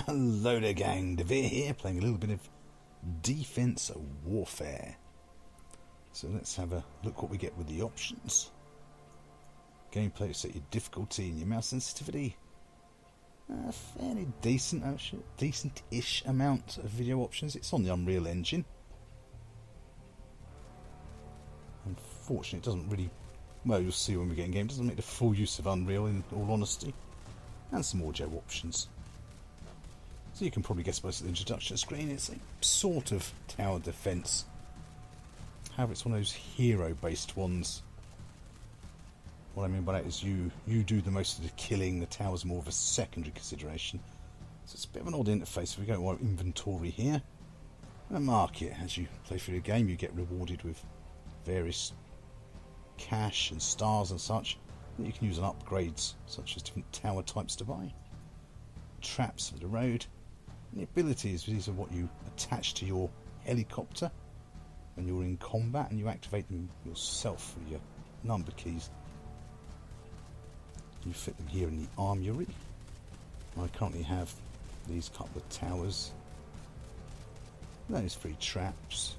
Hello there gang, Devere here, playing a little bit of Defense Warfare. So let's have a look what we get with the options. Gameplay, set your difficulty and your mouse sensitivity. Fairly decent, actually, decent-ish amount of video options. It's on the Unreal Engine. Unfortunately, it doesn't really, well, you'll see when we get in game, it doesn't make the full use of Unreal in all honesty. And some audio options. So you can probably guess by the introduction screen, it's a sort of tower defense. However, it's one of those hero-based ones. What I mean by that is you do the most of the killing, the tower's more of a secondary consideration. So it's a bit of an odd interface. If we go to our inventory here, and mark it. As you play through the game, you get rewarded with various cash and stars and such that you can use on upgrades, such as different tower types to buy. Traps for the road. And the abilities, these are what you attach to your helicopter when you're in combat, and you activate them yourself with your number keys. You fit them here in the armoury. I currently have these couple of towers. Those 3 traps.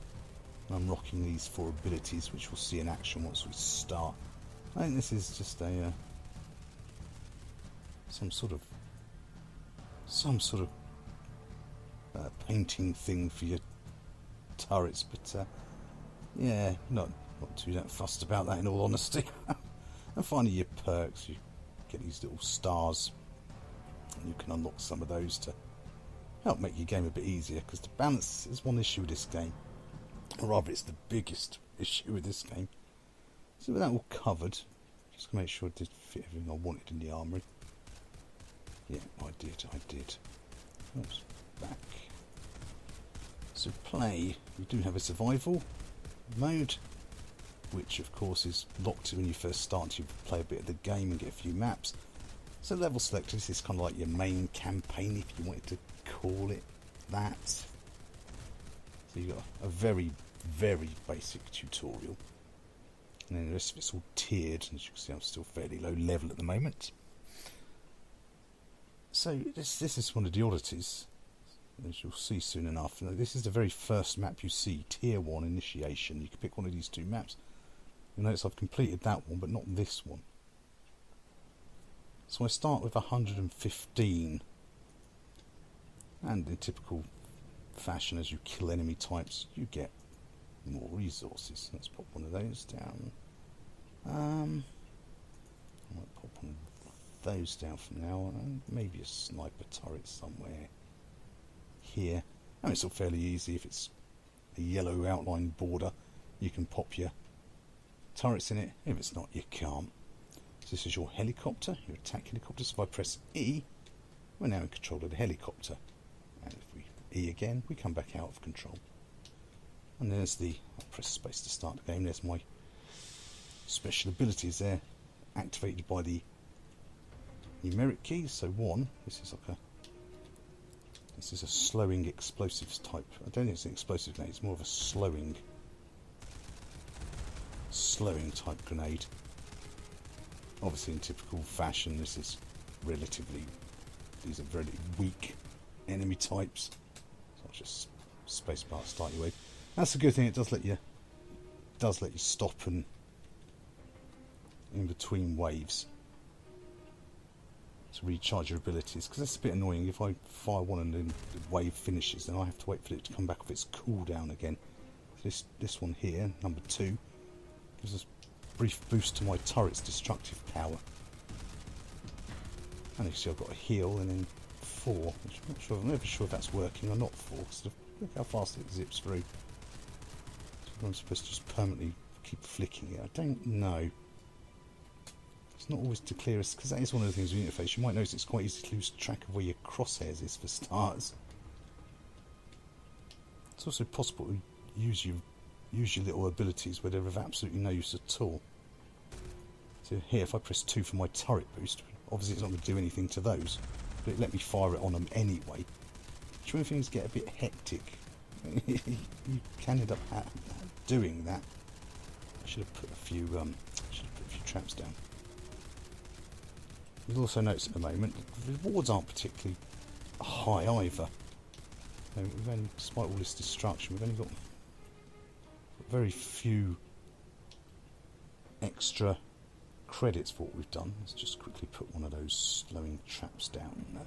And I'm rocking these 4 abilities, which we'll see in action once we start. I think this is just a some sort of painting thing for your turrets, but yeah, not too that fussed about that in all honesty. And finally your perks, you get these little stars and you can unlock some of those to help make your game a bit easier, because the balance is one issue with this game, or rather it's the biggest issue with this game. So with that all covered, just to make sure I did fit everything I wanted in the armoury. Yeah, I did. Oops, back. So play, we do have a survival mode, which of course is locked when you first start. You play a bit of the game and get a few maps. So level selector, this is kind of like your main campaign, if you wanted to call it that. So you've got a very, very basic tutorial. And then the rest of it's all tiered. As you can see, I'm still fairly low level at the moment. So this is one of the oddities, as you'll see soon enough. This is the very first map you see, Tier 1 Initiation. You can pick one of these 2 maps. You'll notice I've completed that one, but not this one. So I start with 115. And in typical fashion, as you kill enemy types, you get more resources. Let's pop one of those down. I might pop one of those down from now on. Maybe a sniper turret somewhere here. And it's all fairly easy. If it's a yellow outline border, you can pop your turrets in it. If it's not, you can't. So this is your helicopter, your attack helicopter. So if I press E, we're now in control of the helicopter. And if we E again, we come back out of control. And there's I'll press space to start the game. There's my special abilities there, activated by the numeric keys. So 1, this is a slowing explosives type. I don't think it's an explosive grenade, it's more of a slowing type grenade. Obviously in typical fashion, these are very weak enemy types. So I'll just spacebar to start you with. That's a good thing, it does let you stop and in between waves to recharge your abilities, because that's a bit annoying. If I fire one and then the wave finishes, then I have to wait for it to come back off its cooldown again. So this one here, number 2, gives us a brief boost to my turret's destructive power. And you see I've got a heal, and then 4, which I'm never sure if that's working or not. 4, so look how fast it zips through. So I'm supposed to just permanently keep flicking it. I don't know. It's not always to clear us, because that is one of the things with the interface. You might notice it's quite easy to lose track of where your crosshairs is for starters. It's also possible to use your little abilities where they're of absolutely no use at all. So here, if I press 2 for my turret boost, obviously it's not going to do anything to those, but it let me fire it on them anyway. Which when things get a bit hectic, you can end up doing that. I should have put a few traps down. You'll also notice at the moment the rewards aren't particularly high either. We've only, despite all this destruction, we've only got very few extra credits for what we've done. Let's just quickly put one of those slowing traps down there.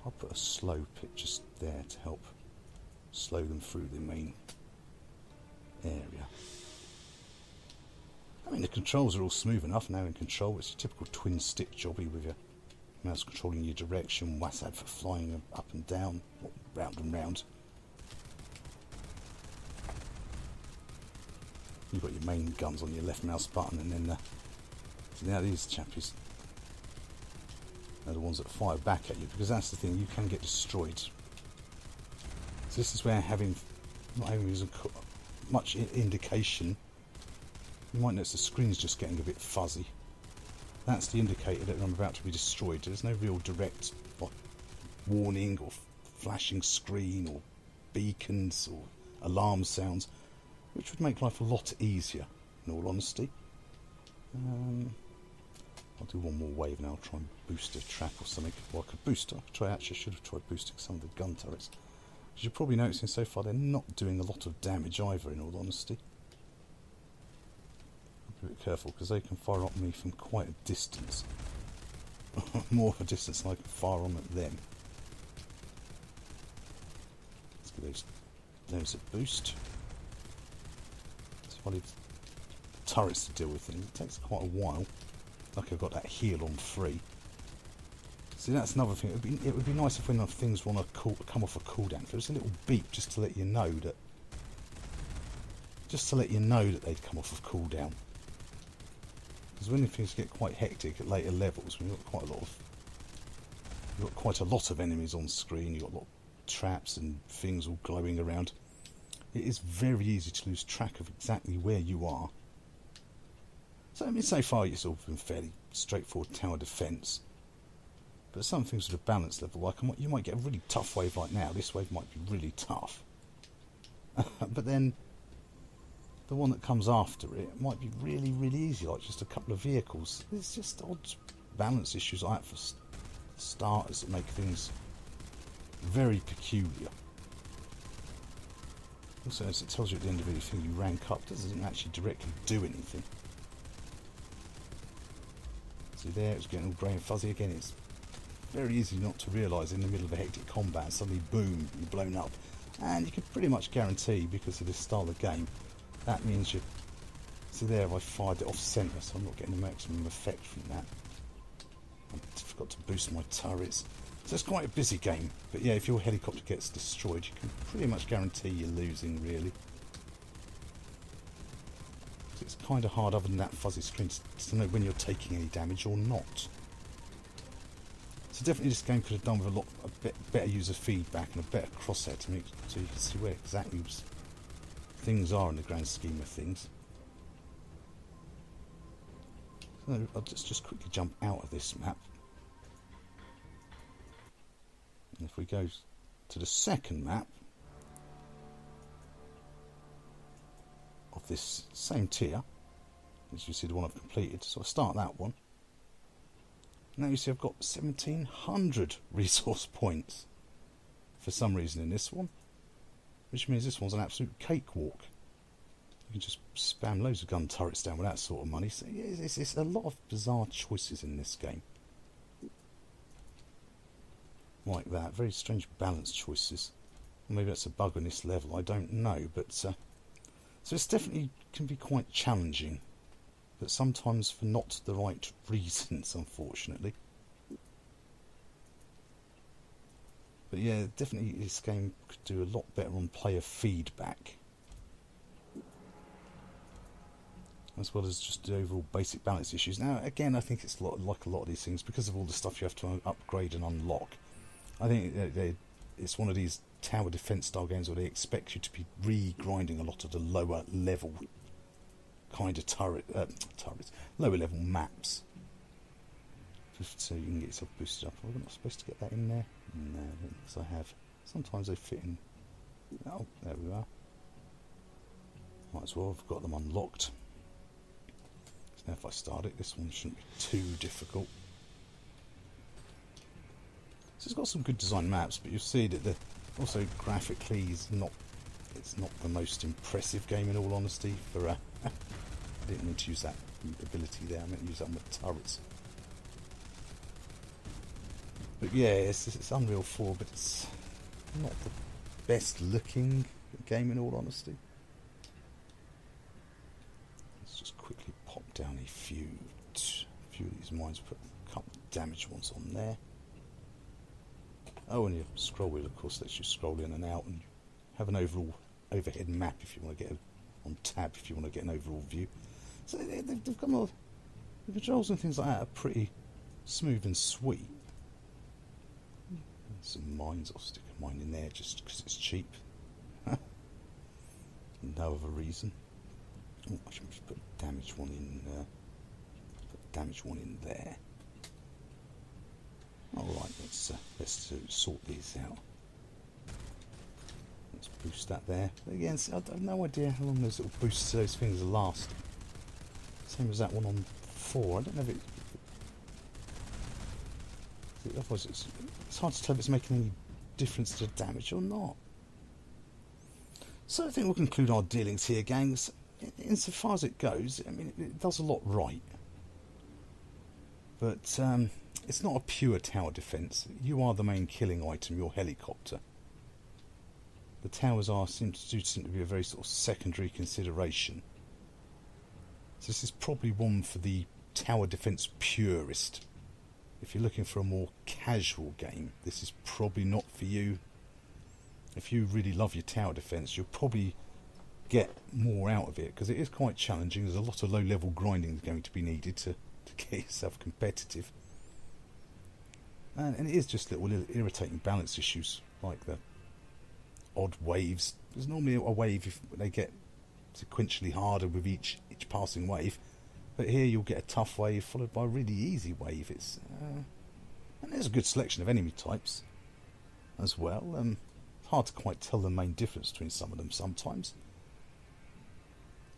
I'll put a slow pit just there to help slow them through the main area. I mean, the controls are all smooth enough now in control. It's your typical twin stick jobby with your mouse controlling your direction, WASD for flying up and down, round and round. You've got your main guns on your left mouse button, and then so now these chappies are the ones that fire back at you, because that's the thing, you can get destroyed. So this is where not having much indication, you might notice the screen's just getting a bit fuzzy. That's the indicator that I'm about to be destroyed. There's no real direct warning or flashing screen or beacons or alarm sounds, which would make life a lot easier, in all honesty. I'll do one more wave now, try and boost a trap or something. Well, I could boost, actually should have tried boosting some of the gun turrets. As you're probably noticing so far, they're not doing a lot of damage either, in all honesty. I'll be a bit careful, because they can fire at me from quite a distance. More of a distance than I can fire on at them. Let's give those a boost. It's funny, turrets to deal with things. It takes quite a while. Like I've got that heal on free. See, that's another thing. It would be nice if when things want to come off a cooldown, if there was a little beep just to let you know that, they'd come off of cooldown. Because when things get quite hectic at later levels, when you've got quite a lot of enemies on screen, you've got a lot of traps and things all glowing around. It is very easy to lose track of exactly where you are. So, I mean, so far you've sort of been fairly straightforward tower defence. But some things at a balance level, like you might get a really tough wave like now. This wave might be really tough. But then the one that comes after it might be really, really easy, like just a couple of vehicles. There's just odd balance issues like that for starters that make things very peculiar. Also, as it tells you at the end of everything you rank up, it doesn't actually directly do anything. See there, it's getting all grey and fuzzy again. It's very easy not to realise in the middle of a hectic combat, and suddenly boom, you're blown up. And you can pretty much guarantee, because of this style of game, that means you... See there, I fired it off centre, so I'm not getting the maximum effect from that. I forgot to boost my turrets. So it's quite a busy game, but yeah, if your helicopter gets destroyed, you can pretty much guarantee you're losing, really. It's kind of hard, other than that fuzzy screen, to know when you're taking any damage or not. So definitely this game could have done with a bit better user feedback and a better crosshair to make, so you can see where exactly things are in the grand scheme of things. So I'll just quickly jump out of this map. And if we go to the second map of this same tier, as you see the one I've completed, so I'll start that one. Now you see I've got 1700 resource points for some reason in this one, which means this one's an absolute cakewalk. You can just spam loads of gun turrets down with that sort of money. So yeah, it's a lot of bizarre choices in this game. Like that, very strange balance choices. Or maybe that's a bug on this level, I don't know, but so it's definitely can be quite challenging, but sometimes for not the right reasons, unfortunately. But yeah, definitely this game could do a lot better on player feedback, as well as just the overall basic balance issues. Now again, I think it's like a lot of these things, because of all the stuff you have to upgrade and unlock. I think it's one of these tower defense style games where they expect you to be re-grinding a lot of the lower level kind of turrets, lower level maps, just so you can get yourself boosted up. Am I not supposed to get that in there? No, because I have. Sometimes they fit in. Oh, there we are. Might as well have got them unlocked. So now if I start it, this one shouldn't be too difficult. So it's got some good design maps, but you'll see that also graphically it's not the most impressive game in all honesty. I didn't mean to use that ability there, I meant to use that on the turrets. But yeah, it's Unreal 4, but it's not the best looking game in all honesty. Let's just quickly pop down a few of these mines, put a couple of damaged ones on there. Oh, and your scroll wheel, of course, lets you scroll in and out, and have an overall overhead map if you want to get on tab if you want to get an overall view. So they've got more. The controls and things like that are pretty smooth and sweet. Some mines, I'll stick a mine in there just because it's cheap. No other reason. Oh, I should just put a damaged one in. There. All right, let's sort these out. Let's boost that there. Again, I have no idea how long those little boosts to those things will last. Same as that one on 4. I don't know if otherwise it's hard to tell if it's making any difference to the damage or not. So I think we'll conclude our dealings here, gangs. Insofar as it goes, I mean, it does a lot right. But it's not a pure tower defence. You are the main killing item, your helicopter. The towers seem to be a very sort of secondary consideration. So this is probably one for the tower defence purist. If you're looking for a more casual game, this is probably not for you. If you really love your tower defence, you'll probably get more out of it, because it is quite challenging. There's a lot of low-level grinding going to be needed to get yourself competitive. And it is just little irritating balance issues, like the odd waves. There's normally a wave if they get sequentially harder with each passing wave. But here you'll get a tough wave followed by a really easy wave. And there's a good selection of enemy types as well. It's hard to quite tell the main difference between some of them sometimes.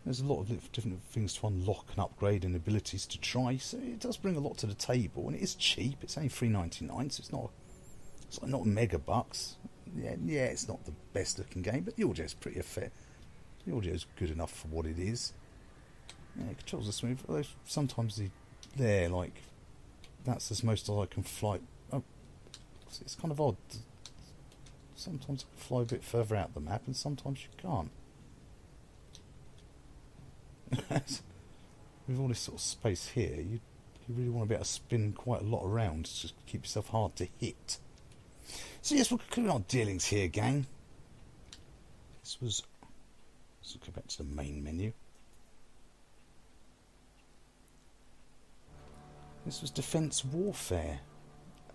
There's a lot of different things to unlock and upgrade and abilities to try, so it does bring a lot to the table, and it is cheap. It's only $3.99, so it's not mega bucks. Yeah, it's not the best looking game, but the audio is pretty fair. The audio is good enough for what it is. Yeah, it controls are smooth, although sometimes that's as most as I can fly. Oh, it's kind of odd. Sometimes I can fly a bit further out the map, and sometimes you can't. With all this sort of space here, you really want to be able to spin quite a lot around to just keep yourself hard to hit. So yes, we'll conclude our dealings here, gang. Let's go back to the main menu. This was Defence Warfare.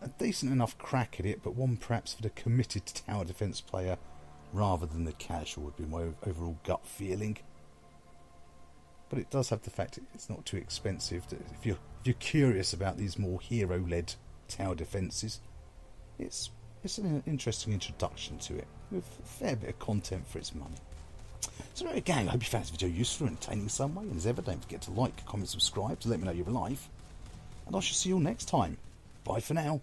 A decent enough crack at it, but one perhaps for the committed tower defence player rather than the casual would be my overall gut feeling. But it does have the fact it's not too expensive. If you're curious about these more hero-led tower defences, it's an interesting introduction to it, with a fair bit of content for its money. So anyway, gang, I hope you found this video useful and entertaining in some way, and as ever, don't forget to like, comment, subscribe to let me know you're alive, and I shall see you all next time. Bye for now.